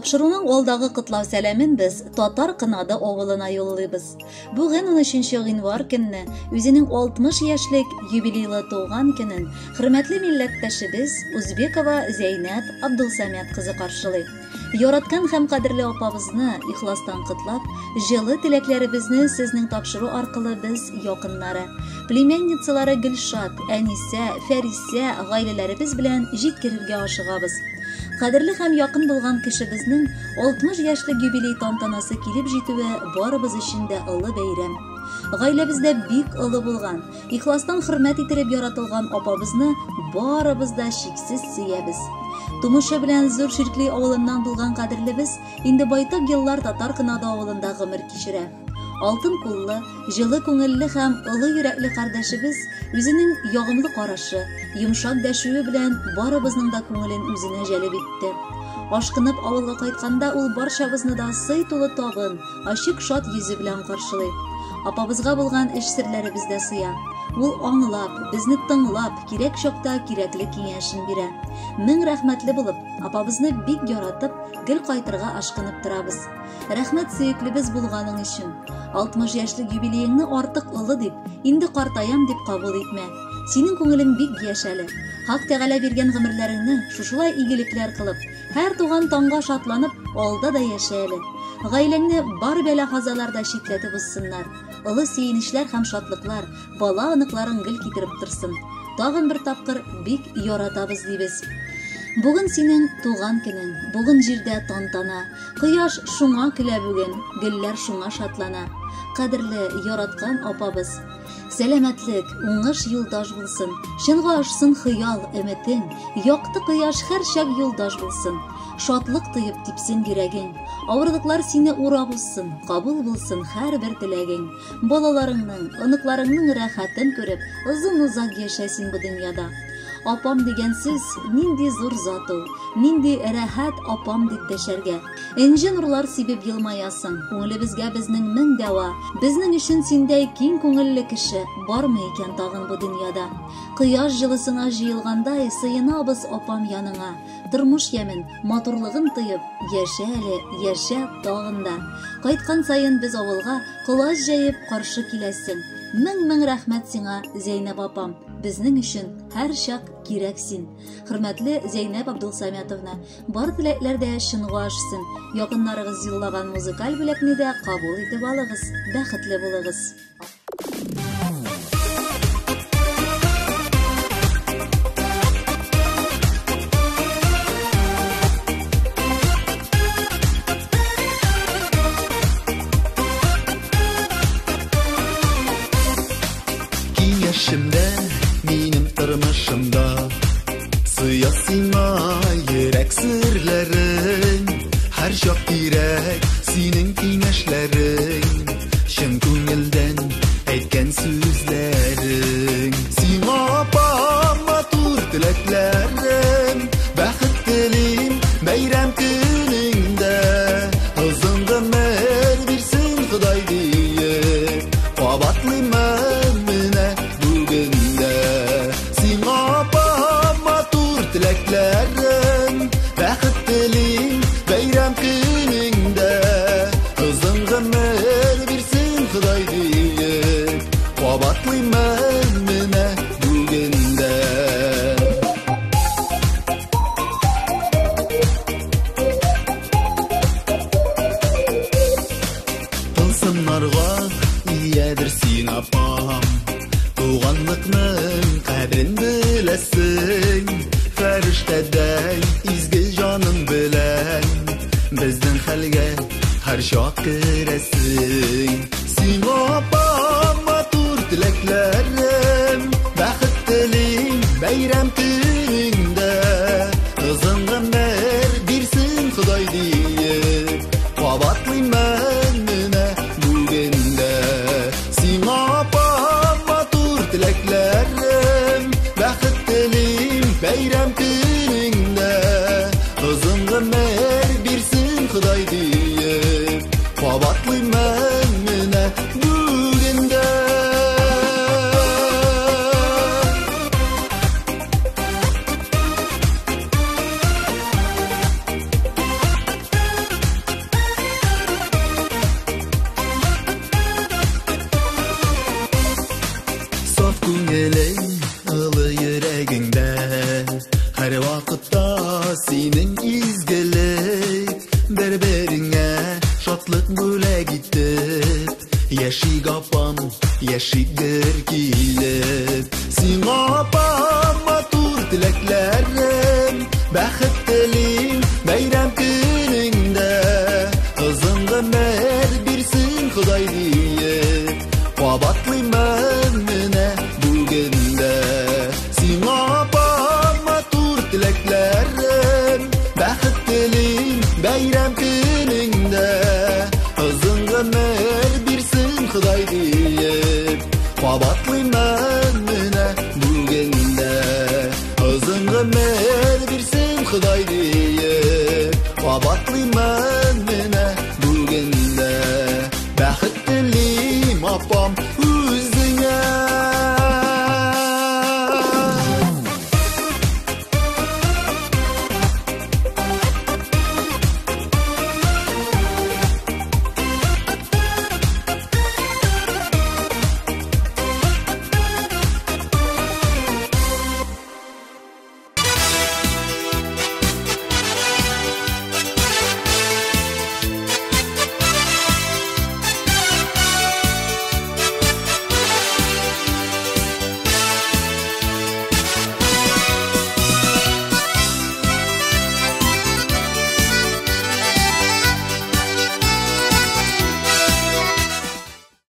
Тапшыруның алдагы котлау сәламен без Татар Кынады авылына юллыйбыз. Бүген 13 гыйнвар көнне үзенең 60 яшьлек юбилейлы туган көнен хөрмәтле милләттәшебез Узбекова Зәйнәп Абдулсамед кызы каршылый. Яраткан һәм кадерле апабызны ихластан котлап, җылы теләкләребезне сезнең тапшыру аркылы без якыннары, племянницалары Гөлшат, Әнисә, Фәрисә гаиләләребез белән җиткерергә ашыгабыз. Кадерле һәм якын булган кешебезнең 60 яшьлек юбилей тантанасы килеп җитүе барыбыз өчен дә олы бәйрәм. Гаиләбездә бик олы булган, ихластан хөрмәт итеп яратылган апабызны барыбыз да чиксез сөябез. Тумышы белән зур Ширкли авылыннан булган кадерлебез инде байтак еллар Татар Кынады авылында гомер кичерә. Алтын куллы, җылы күңелле һәм олы йөрәкле кардәшебез үзенең ягымлы карашы, йомшак дәшүе белән барыбызның да күңелен үзенә җәлеп итте. Ашкынып авылга кайтканда ул барчабызны да сый тулы тагын, ачык шат йөзе белән каршылый. Апабызга булган эш серләре бездә сыя. Ул аңлап, безне тыңлап, кирәк чакта кирәкле киңәшен бирә. Мең рәхмәтле булып, апабызны бик яратып, гел кайтырга ашкынып торабыз. Рәхмәт сөеклебез булганың өчен. 60 яшьлек юбилейыңны артык олы дип, инде картаям дип кабул итмә. Синең күңелең бик яшәле. Хак Тәгалә биргән гомерләреңне шушылай игелекләр кылып, һәр туган таңга шатланып, алда да яшәле. Гаиләңне бар бәла-казаларда читләтеп узсыннар. Олы сөенечләр һәм шатлыклар бала аныкларын гел китереп торсын. Тагын бер тапкыр бик яратабыз дибез. Бүген синең туган көнең, бүген җирдә тантана. Кояш шуңа көлә бүген, гөлләр шуңа шатлана. Кадерле, яраткан апабыз, сәламәтлек, уңыш юлдаш булсын. Чынга ашсын хыял, өметең, якты кояш һәр чак юлдаш булсын. Шатлык тыйып типсен йөрәгең. Авырлыклар сине урап узсын, кабул булсын һәрбер теләгең. Балаларыңның, оныкларыңның рәхәтен күреп, озын-узак яшәсин бу дөньяда. Апам дигән сүз нинди зур зат ул, нинди рәхәт апам дип дәшәргә. Энҗе нурлар сибеп елмаясың, күңелебезгә безнең мең дәва. Безнең өчен синдәй киң күңелле кеше бармы икән тагын бу дөньяда? Кояш җылысына җыелгандай сыенабыз апам яныңа. Тормыш ямен, матурлыгын тыйып, яшә әле, яшә тагын да. Кайткан саен без авылга колач җәеп каршы киләсең. Мең рәхмәт сиңа, Зәйнәп апам. Безнең өчен һәр чак кирәксин. Хөрмәтле Зәйнәп Абдулсаметовна, бар теләкләр дә чынга ашсын. Якыннарыгыз юллаган музыкаль бүләкне дә кабул итеп алыгыз. Бәхетле булыгыз. Yaşımda, benim tırmışımda Sıyasına yürek sırların Her şak direk senin kineşlerin Şın küngelden etken sözlerin Sina apam matur dileklerim Bəxit dilim beyrem gününde Hızında mer birsin Xuday deyip Qabatlı məmine Dileklerim, bəxit dilim, beyrəm günündə Qızın qəmər birsin Xuday deyib Qabatlı mənə bugündə Tılsımlarga iyadirsin apam Tuğanlıqның qədrin biləsin Fəriştəday izgil canım bilən Bizdən xəlgə hər şaq girəsin Sina apam matur diləklərim Bəxit dilim beyrəm günündə Qızın qəmər birsin Xuday deyib Qabatlı mənə bugündə Sina apam matur diləklərim Bəxit dilim beyrəm günündə Qızın qəmər birsin Xuday deyib Qabatlı mənə bugündə Туганлык бүләк итеп, яшик апам, яшигер килеп. Сиңа апам матур теләкләрем, бәхет телим, бәйрәм